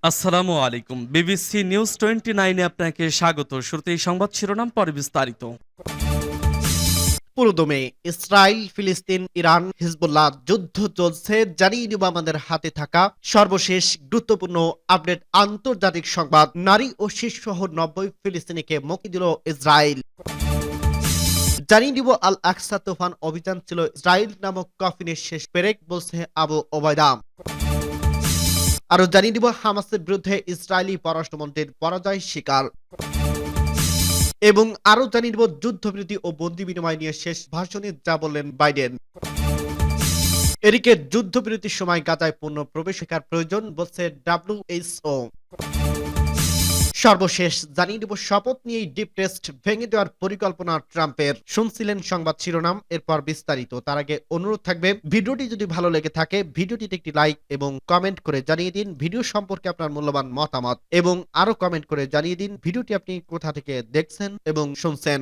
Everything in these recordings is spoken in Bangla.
আসসালামু আলাইকুম। বিবিসি নিউজ 29 এ আপনাকে স্বাগত। শুরুতেই সংবাদ শিরোনাম, পরে বিস্তারিত। পুরোদমে ইসরায়েল, ফিলিস্তিন, ইরান, হিজবুল্লাহ যুদ্ধ চলছে। জানিয়ে দিব আমাদের হাতে থাকা সর্বশেষ গুরুত্বপূর্ণ আপডেট। আন্তর্জাতিক সংবাদ, নারী ও শিশু সহ 90 ফিলিস্তিনিকে মুক্তি দিল ইসরায়েল। জানিয়ে দিব আল আকসা তুফান অভিযান ছিল ইসরায়েল নামক কফিনের শেষ পেরেক, বলছে আবু ওবায়দা। আরো জানিয়ে দিব হামাসের বিরুদ্ধে ইসরায়েলি পররাষ্ট্রমন্ত্রীর পরাজয় স্বীকার। এবং আরো জানিয়ে দিব যুদ্ধবিরতি ও বন্দি বিনিময় নিয়ে শেষ ভাষণে যা বললেন বাইডেন। এদিকে যুদ্ধবিরতির সময় গাজায় পূর্ণ প্রবেশিকার প্রয়োজন, বলছে ডাব্লিউএইচও। সর্বশেষ জানিয়ে দিব শপথ নিয়েই ডিপ টেস্ট ভেঙে দেওয়ার পরিকল্পনা ট্রাম্পের। শুনছিলেন সংবাদ শিরোনাম, এরপর বিস্তারিত। তার আগে অনুরোধ থাকবে, ভিডিওটি যদি ভালো লেগে থাকে ভিডিওটিতে একটি লাইক এবং কমেন্ট করে জানিয়ে দিন ভিডিও সম্পর্কে আপনার মূল্যবান মতামত, এবং আরো কমেন্ট করে জানিয়ে দিন ভিডিওটি আপনি কোথা থেকে দেখছেন এবং শুনছেন।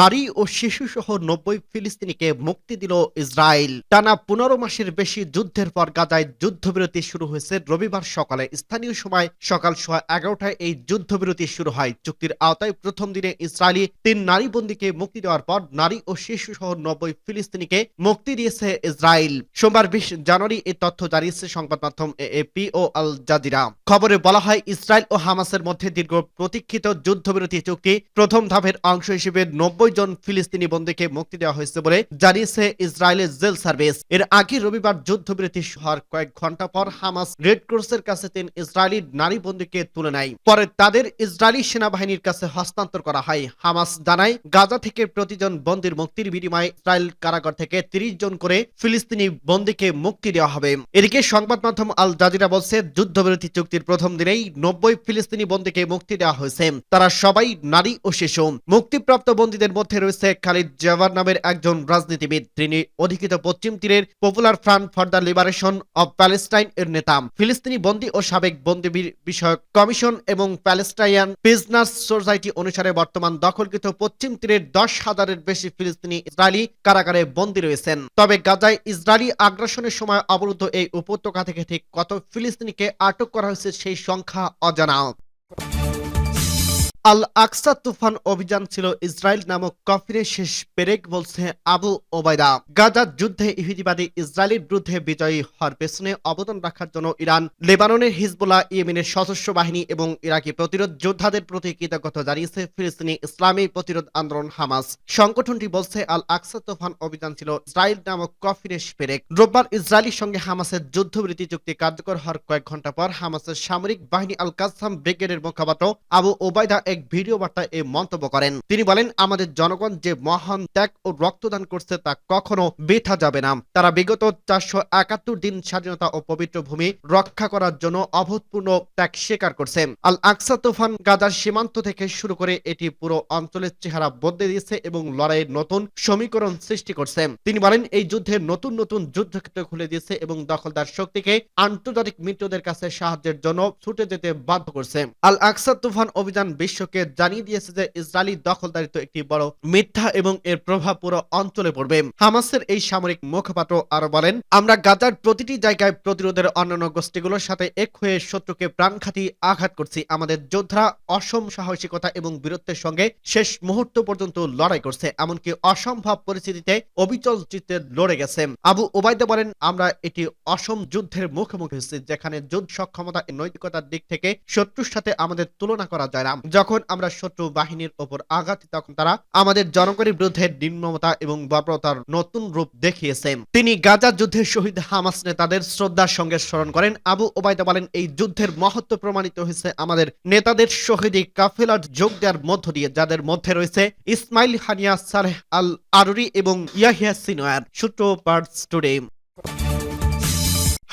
নারী ও শিশু সহ 90 ফিলিস্তিনিকে মুক্তি দিল ইসরায়েল। টানা 15 মাসের বেশি যুদ্ধের পর গাজায় যুদ্ধবিরতি শুরু হয়েছে রবিবার সকালে। স্থানীয় সময় সকাল 11:30টায় এই যুদ্ধবিরতি শুরু হয়। চুক্তির আওতায় প্রথম দিনে ইসরায়েলি 3 নারী বন্দীকে মুক্তি দেওয়ার পর নারী ও শিশু সহ 90 ফিলিস্তিনিকে মুক্তি দিয়েছে ইসরায়েল। সোমবার 20 জানুয়ারি এই তথ্য জানিয়েছে সংবাদ মাধ্যম এএপি ও আল জাজিরা। খবরে বলা হয়, ইসরায়েল ও হামাসের মধ্যে দীর্ঘ প্রতীক্ষিত যুদ্ধবিরতি চুক্তি প্রথম ধাপের অংশ হিসেবে 90 জন ফিলিস্তিনি বন্দীকে মুক্তি দেওয়া হয়েছে বলে জানিয়েছে ইসরায়েলের জেল সার্ভিস। এর আগে রবিবার যুদ্ধবিরতি হওয়ার কয়েক ঘন্টা পর হামাস রেড ক্রসের কাছে 3 ইসরায়েলি নারী বন্দীকে তুলে নেয়। পরে তাদের ইসরায়েলি সেনাবাহিনীর কাছে হস্তান্তর করা হয়। হামাস জানায়, গাজা থেকে প্রতিজন বন্দীর মুক্তির বিনিময়ে ইসরায়েল কারাগার থেকে 30 জন করে ফিলিস্তিনি বন্দীকে মুক্তি দেওয়া হবে। এদিকে সংবাদ মাধ্যম আল জাজিরা বলছে, যুদ্ধবিরতি চুক্তির প্রথম দিনেই 90 ফিলিস্তিনি বন্দীকে মুক্তি দেওয়া হয়েছে। তারা সবাই নারী ও শিশু। মুক্তিপ্রাপ্ত বন্দীদের মধ্যে রয়েছে খালিদ জাওয়ার নামের একজন রাজনীতিবিদ। তিনি অধিকৃত পশ্চিম তীরের popular front for the liberation of Palestine এর নেতা। ফিলিস্তিনি বন্দী ও সাবেক বন্দী বিষয়ক কমিশন এবং প্যালেস্টাইন প্রিজনার্স সোসাইটি অনুসারে বর্তমান দখলকৃত পশ্চিম তীরের 10,000-এর বেশি ফিলিস্তিনি ইসরায়েলি কারাগারে বন্দী রয়েছেন। তবে গাজায় ইসরায়েলি আগ্রাসনের সময় অবরুদ্ধ এই উপত্যকা থেকে ঠিক কত ফিলিস্তিনিকে আটক করা হয়েছে সেই সংখ্যা অজানা। আল আকসা তুফান অভিযান ছিল ইসরায়েল নামক কফিনের শেষ পেরেক, বলছে আবু ওবায়দা। গাজার যুদ্ধে ইহুদিবাদী ইসরায়েলের বিরুদ্ধে বিজয়ী হওয়ার পেছনে অবদান রাখার জন্য ইরান, লেবাননের হিজবুল্লাহ, ইয়েমেনের সশস্ত্র বাহিনী এবং ইরাকি প্রতিরোধ যোদ্ধাদের প্রতি কৃতজ্ঞতা জানিয়েছে ফিলিস্তিনি ইসলামী প্রতিরোধ আন্দোলন হামাস। সংগঠনটি বলছে, আল আকসা তুফান অভিযান ছিল ইসরায়েল নামক কফিনের পেরেক। রোববার ইসরায়েলের সঙ্গে হামাসের যুদ্ধবিরতি চুক্তি কার্যকর হওয়ার কয়েক ঘন্টা পর হামাসের সামরিক বাহিনী আল কাসাম ব্রিগেডের মুখপাত্র আবু ওবায়দা এক ভিডিও বার্তায় এই মন্তব্য করেন। তিনি বলেন, আমাদের জনগণ যে মহান ত্যাগ ও রক্তদান করছে তা কখনো বৃথা যাবে না। তারা বিগত 471 দিন স্বাধীনতা ও পবিত্র ভূমি রক্ষা করার জন্য অভূতপূর্ণ ত্যাগ স্বীকার করছে। আল আকসা তুফান গাজার সীমান্ত থেকে শুরু করে এটি পুরো অঞ্চলের চেহারা বদলে দিয়েছে এবং লড়াইয়ের নতুন সমীকরণ সৃষ্টি করছে। তিনি বলেন, এই যুদ্ধে নতুন নতুন যুদ্ধক্ষেত্র খুলে দিয়েছে এবং দখলদার শক্তিকে আন্তর্জাতিক মিত্রদের কাছে সাহায্যের জন্য ছুটে যেতে বাধ্য করছে। আল আকসা তুফান অভিযান বিশ্বকে জানিয়ে দিয়েছে যে ইসরায়েলি দখলদারিত্ব একটি বড় মিথ্যা এবং এর প্রভাব পুরো অঞ্চলে পড়বে। হামাসের এই সামরিক মুখপাত্র আরো বলেন, আমরা গাজার প্রতিটি জায়গায় প্রতিরোধের অন্যান্য গোষ্ঠীগুলোর সাথে এক হয়ে শত্রুকে প্রাণঘাতী আঘাত করছি। আমাদের যোদ্ধারা অসম সাহসিকতা এবং বীরত্বের সঙ্গে শেষ মুহূর্ত পর্যন্ত লড়াই করছে, এমনকি অসম্ভব পরিস্থিতিতে অবিচল চিত্তে লড়ে গেছে। আবু ওবায়দা বলেন, আমরা এটি অসম যুদ্ধের মুখোমুখি হয়েছি, যেখানে যুদ্ধ সক্ষমতা এবং নৈতিকতার দিক থেকে শত্রুর সাথে আমাদের তুলনা করা যায় না। যখন আমরা শত্রু বাহিনীর ওপর আঘাত, তখন তারা আমাদের জনগণের বিরুদ্ধে নির্মমতা এবং বর্বরতার নতুন রূপ দেখিয়েছে। তিনি গাজা যুদ্ধের শহীদ হামাস নেতাদের শ্রদ্ধার সঙ্গে স্মরণ করেন। আবু ওবায়দা বলেন, এই যুদ্ধের মহত্ব প্রমাণিত হয়েছে আমাদের নেতাদের শহীদি কাফেলার যোগ দেওয়ার মধ্য দিয়ে, যাদের মধ্যে রয়েছে ইসমাইল হানিয়া, সালেহ আল আরুরি এবং ইয়াহিয়া সিনোয়ার। সূত্র পার্টস টুডে।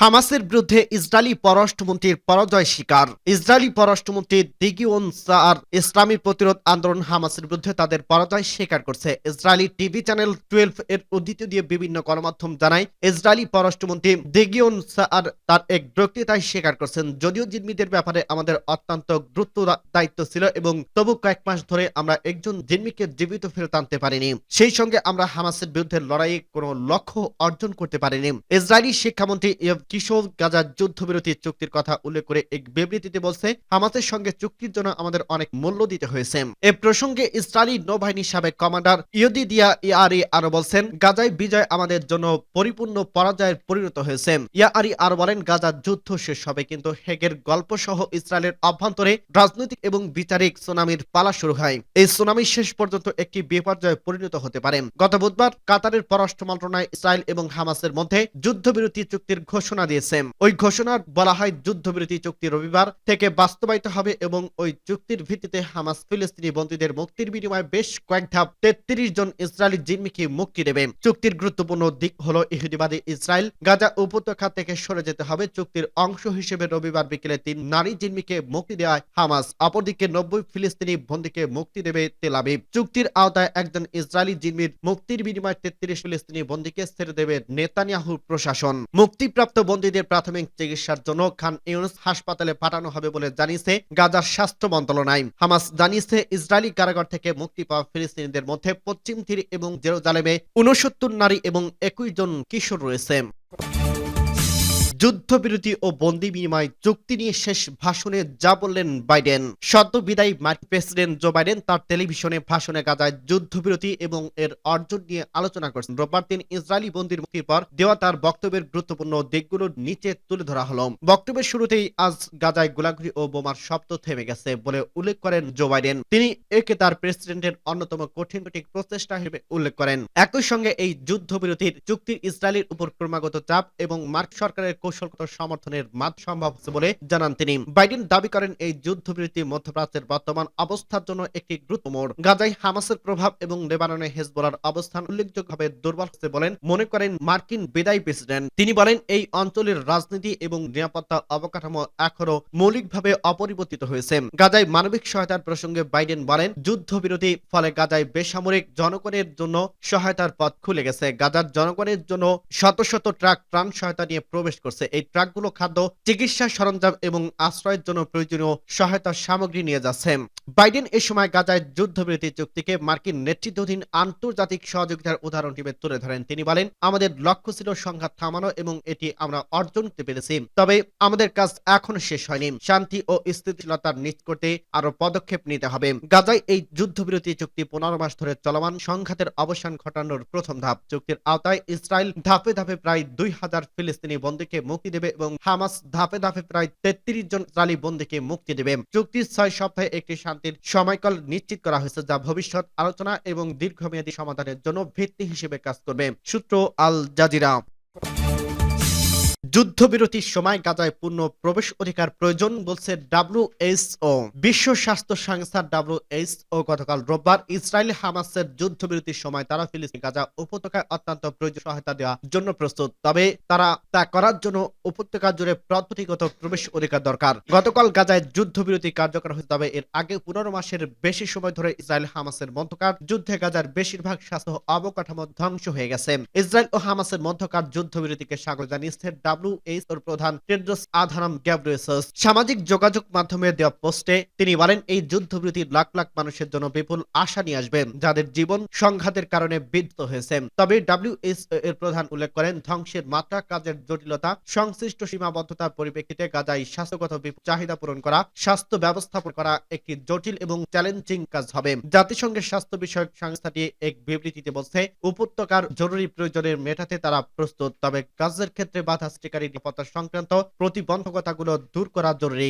হামাসের বিরুদ্ধে ইসরায়েলি পররাষ্ট্রমন্ত্রীর পরাজয় স্বীকার। ইসরায়েলি পররাষ্ট্রমন্ত্রী দিগিওন সাআর ইসলামী প্রতিরোধ আন্দোলন হামাসের বিরুদ্ধে তাদের পরাজয় স্বীকার করছে। ইসরায়েলি টিভি চ্যানেল 12 এর উদ্ধৃতি দিয়ে বিভিন্ন গণমাধ্যম জানায়, ইসরায়েলি পররাষ্ট্রমন্ত্রী দিগিওন সাআর তার এক বক্তৃতায় স্বীকার করছেন, যদিও জিম্মিদের ব্যাপারে আমাদের অত্যন্ত গুরুত্ব দায়িত্ব ছিল এবং তবু কয়েক মাস ধরে আমরা একজন জিম্মিকে জীবিত ফেরত আনতে পারিনি। সেই সঙ্গে আমরা হামাসের বিরুদ্ধে লড়াইয়ে কোনো লক্ষ্য অর্জন করতে পারিনি। ইসরায়েলি শিক্ষামন্ত্রী কিশোর গাজার যুদ্ধবিরতি চুক্তির কথা উল্লেখ করে এক বিবৃতিতে বলছে, হামাসের সঙ্গে চুক্তির জন্য আমাদের অনেক মূল্য দিতে হয়েছে। এ প্রসঙ্গে ইসরায়েলি নৌবাহিনীর সাবেক কমান্ডার ইয়েদিদিয়া ইয়ারি আরো বলছেন, গাজায় বিজয় আমাদের জন্য পরিপূর্ণ পরাজয়ের পরিণত হয়েছে। ইয়ারি আরো বলেন, গাজার যুদ্ধ শেষ হবে, কিন্তু হেগের গল্প সহ ইসরায়েলের অভ্যন্তরে রাজনৈতিক এবং বিচারিক সুনামির পালা শুরু হয়। এই সুনামি শেষ পর্যন্ত একটি বিপর্যয়ে পরিণত হতে পারে। গত বুধবার কাতারের পররাষ্ট্র মন্ত্রণালয় ইসরায়েল এবং হামাসের মধ্যে যুদ্ধবিরতি চুক্তির ঘোষণা দিয়েছে। ওই ঘোষণার বলা হয়, যুদ্ধবিরতি চুক্তি রবিবার থেকে বাস্তবায়িত হবে এবং ওই চুক্তির ভিত্তিতে হামাস ফিলিস্তিনি বন্দীদের মুক্তির বিনিময়ে বেশ কয়েক ধাপ 33 জন ইসরায়েলি জিম্মিকে মুক্তি দেবে। চুক্তির গুরুত্বপূর্ণ দিক হলো ইহুদিবাদী ইসরায়েল গাজা উপত্যকা থেকে সরে যেতে হবে। চুক্তির অংশ হিসেবে রবিবার বিকেলে 3 নারী জিম্মিকে মুক্তি দেয় হামাস, অপরদিকে 90 ফিলিস্তিনি বন্দীকে মুক্তি দেবে তেল আবিব। চুক্তির আওতায় একজন ইসরায়েলি জিম্মির মুক্তির বিনিময়ে 33 ফিলিস্তিনি বন্দীকে ছেড়ে দেবে নেতানিয়াহু প্রশাসন। মুক্তিপ্রাপ্ত বন্দীদের প্রাথমিক চিকিৎসার জন্য খান ইউনুস হাসপাতালে পাঠানো হবে বলে জানিয়েছে গাজার স্বাস্থ্য মন্ত্রণালয়। হামাস জানিয়েছে, ইসরায়েলি কারাগার থেকে মুক্তি পাওয়া ফিলিস্তিনিদের মধ্যে পশ্চিম তীর এবং জেরুজালেমে 69 নারী এবং 21 জন কিশোর রয়েছে। যুদ্ধবিরতি ও বন্দি বিনিময় চুক্তি নিয়ে শেষ ভাষণে যা বললেন বাইডেন। সদ্য বিদায়ী মার্কিন প্রেসিডেন্ট জো বাইডেন তার টেলিভিশনে ভাষণে গাজায় যুদ্ধবিরতি এবং এর অর্জন নিয়ে আলোচনা করেছেন। রোববার তিনি ইসরায়েলি বন্দির মুক্তির পর দেওয়া তার বক্তব্যের গুরুত্বপূর্ণ দিকগুলো নিচে তুলে ধরা হলো। বক্তব্যের শুরুতেই আজ গাজায় গোলাগুলি ও বোমার শব্দ থেমে গেছে বলে উল্লেখ করেন জো বাইডেন। তিনি একে তার প্রেসিডেন্টের অন্যতম কঠিন প্রচেষ্টা হিসেবে উল্লেখ করেন। একই সঙ্গে এই যুদ্ধবিরতির চুক্তির ইসরায়েলের উপর ক্রমাগত চাপ এবং মার্ক সরকারের কৌশলগত সমর্থনের মাধ্যমে সম্ভব হচ্ছে বলে জানান তিনি। বাইডেন দাবি করেন, এই যুদ্ধবিরতি মধ্যপ্রাচ্যের বর্তমান অবস্থার জন্য একটি গুরুত্বপূর্ণ মোড়। গাজায় হামাসের প্রভাব এবং লেবাননে হেজবোলার অবস্থান উল্লেখযোগ্যভাবে দুর্বল হচ্ছে বলেন মনে করেন মার্কিন বিদায়ী প্রেসিডেন্ট। তিনি বলেন, এই অঞ্চলের রাজনীতি এবং নিরাপত্তা অবকাঠামো এখনো মৌলিকভাবে অপরিবর্তিত হয়েছে। গাজায় মানবিক সহায়তার প্রসঙ্গে বাইডেন বলেন, যুদ্ধবিরতি ফলে গাজায় বেসামরিক জনগণের জন্য সহায়তার পথ খুলে গেছে। গাজার জনগণের জন্য শত শত ট্রাক ত্রাণ সহায়তা নিয়ে প্রবেশ করছে। এই ট্রাকগুলো খাদ্য, চিকিৎসা সরঞ্জাম এবং আশ্রয়ের জন্য প্রয়োজনীয় সহায়তা সামগ্রী নিয়ে যাচ্ছে। বাইডেন এ সময় গাজায় যুদ্ধবিরতি চুক্তিকে মার্কিন নেতৃত্বাধীন আন্তর্জাতিক সহযোগিতার উদাহরণ হিসেবে তুলে ধরেন। তিনি বলেন, আমাদের লক্ষ্য ছিল সংঘাত থামানো এবং এটি আমরা অর্জন করতে পেরেছি। তবে আমাদের কাজ এখনো শেষ হয়নি। শান্তি ও স্থিতিশীলতা নিশ্চিত করতে আরো পদক্ষেপ নিতে হবে। গাজায় এই যুদ্ধবিরতি চুক্তি 15 মাস ধরে চলমান সংঘাতের অবসান ঘটানোর প্রথম ধাপ। চুক্তির আওতায় ইসরায়েল ধাপে ধাপে প্রায় 2000 ফিলিস্তিনি বন্দীকে মুক্তি দেবে এবং হামাস ধাপে ধাপে প্রায় 33 জন ইসরায়েলি বন্দীকে মুক্তি দেবে। চুক্তির 6 সপ্তাহে একটি শান্তির সময়কাল নিশ্চিত করা হয়েছে, যা ভবিষ্যৎ আলোচনা এবং দীর্ঘমেয়াদী সমাধানের জন্য ভিত্তি হিসেবে কাজ করবে। সূত্র আল জাজিরা। যুদ্ধবিরতির সময় গাজায় পূর্ণ প্রবেশ অধিকার প্রয়োজন বলছে WHO। বিশ্ব স্বাস্থ্য সংস্থা WHO গতকাল রোববার ইসরায়েল হামাসের যুদ্ধবিরতির সময় তারা ফিলিস্তিন গাজা উপত্যকায় অত্যন্ত প্রয়োজনীয় সহায়তা দেওয়ার জন্য প্রস্তুত। তবে তারা তা করার জন্য উপত্যকা জুড়ে পদ্ধতিগত প্রবেশ অধিকার দরকার। গতকাল গাজায় যুদ্ধবিরতি কার্যকর হয়েছে, তবে এর আগে 15 মাসের বেশি সময় ধরে ইসরায়েল হামাসের মধ্যকার যুদ্ধে গাজার বেশিরভাগ স্বাস্থ্য অবকাঠামো ধ্বংস হয়ে গেছে। ইসরায়েল ও হামাসের মধ্যকার যুদ্ধবিরতিকে স্বাগত জানিয়েছে WHO প্রধান টেড্রোস আধানম গ্যাব্রিয়েসাস। সামাজিক যোগাযোগ মাধ্যমে দেওয়া পোস্টে তিনি বলেন, এই যুদ্ধবিরতি লাখ লাখ মানুষের জন্য বিপুল আশা নিয়ে আসবে, যাদের জীবন সংঘাতের কারণে বিধ্বস্ত হয়েছে। তবে WHO এর প্রধান উল্লেখ করেন, ধ্বংসের মাত্রা, কাজের জটিলতা, সংশ্লিষ্ট সীমাবদ্ধতার পরিপ্রেক্ষিতে গাজায় স্বাস্থ্যগত চাহিদা পূরণ করা, স্বাস্থ্য ব্যবস্থাপনা করা একটি জটিল এবং চ্যালেঞ্জিং কাজ হবে। জাতিসংঘের স্বাস্থ্য বিষয়ক সংস্থাটি এক বিবৃতিতে বলছে, উপত্যকার জরুরি প্রয়োজনের মেটাতে তারা প্রস্তুত, তবে কাজের ক্ষেত্রে বাধা সৃষ্টিকারী নিরাপত্তা সংক্রান্ত প্রতিবন্ধকতাগুলো দূর করা জরুরি।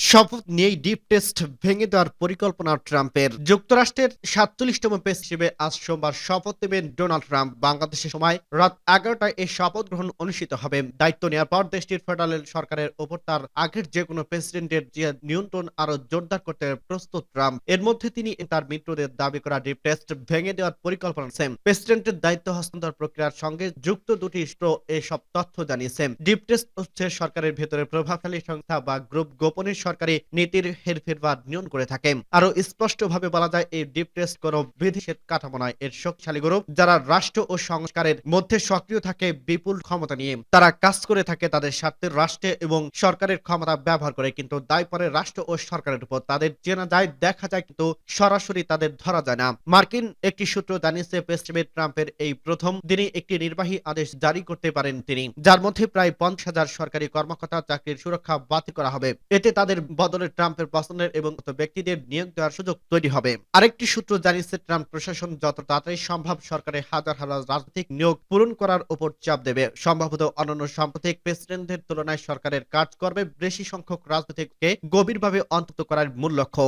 শপথ নিয়েই ডিপ টেস্ট ভেঙে দেওয়ার পরিকল্পনা ট্রাম্পের। যুক্তরাষ্ট্রের 47তম প্রেসিডেন্ট হিসেবে আজ সোমবার শপথ নেবেন ডোনাল্ড ট্রাম্প। বাংলাদেশের সময় রাত 11টায় এই শপথ গ্রহণ অনুষ্ঠিত হবে। দায়িত্ব নেওয়ার পর দেশটির ফেডারেল সরকারের ওপর তার আগের যে কোনো প্রেসিডেন্টের যে নিয়ন্ত্রণ আরো জোরদার করতে প্রস্তুত ট্রাম্প। এর মধ্যে তিনি তার মিত্রদের দাবি করা ডিপ টেস্ট ভেঙে দেওয়ার পরিকল্পনা করেছেন। প্রেসিডেন্টের দায়িত্ব হস্তান্তর প্রক্রিয়ার সঙ্গে যুক্ত দুটি সূত্র এসব তথ্য জানিয়েছেন। ডিপ টেস্ট হচ্ছে সরকারের ভেতরে প্রভাবশালী সংস্থা বা গ্রুপ গোপনে সরকারি নীতির হেরফের বা নিয়ন্ত্রণ করে থাকে। আরো স্পষ্টভাবে বলা যায়, এই ডিপ টেস্ট কোনো বিধিনিষেধ কাঠামো নয়, এর শক্তিশালী গ্রুপ যারা রাষ্ট্র ও সংস্কারের মধ্যে সক্রিয় থাকে বিপুল ক্ষমতা নিয়ে। তারা কাজ করে থাকে তাদের স্বার্থে, রাষ্ট্রে এবং সরকারের ক্ষমতা ব্যবহার করে, কিন্তু দায় পড়ে রাষ্ট্র ও সরকারের উপর। তাদের চেনা যায়, দেখা যায়, কিন্তু সরাসরি তাদের ধরা যায় না। মার্কিন একটি সূত্র জানিয়েছে, প্রেসিডেন্ট ট্রাম্পের এই প্রথম দিনই একটি নির্বাহী আদেশ জারি করতে পারেন তিনি, যার মধ্যে প্রায় 50,000 সরকারি কর্মকর্তা চাকরির সুরক্ষা বাতিল করা হবে। এতে তাদের বদলে ট্রাম্পের পছন্দের এবং ব্যক্তিদের নিয়োগ দেওয়ার সুযোগ তৈরি হবে। আরেকটি সূত্র জানিয়েছে, ট্রাম্প প্রশাসন যত তাড়াতাড়ি সম্ভব সরকারের হাজার হাজার রাজনৈতিক নিয়োগ পূরণ করার উপর চাপ দেবে। সম্ভবত অন্যান্য সাম্প্রতিক প্রেসিডেন্টদের তুলনায় সরকারের কাজ করবে বেশি সংখ্যক রাজনীতিককে গভীরভাবে অন্তত করার মূল লক্ষ্য।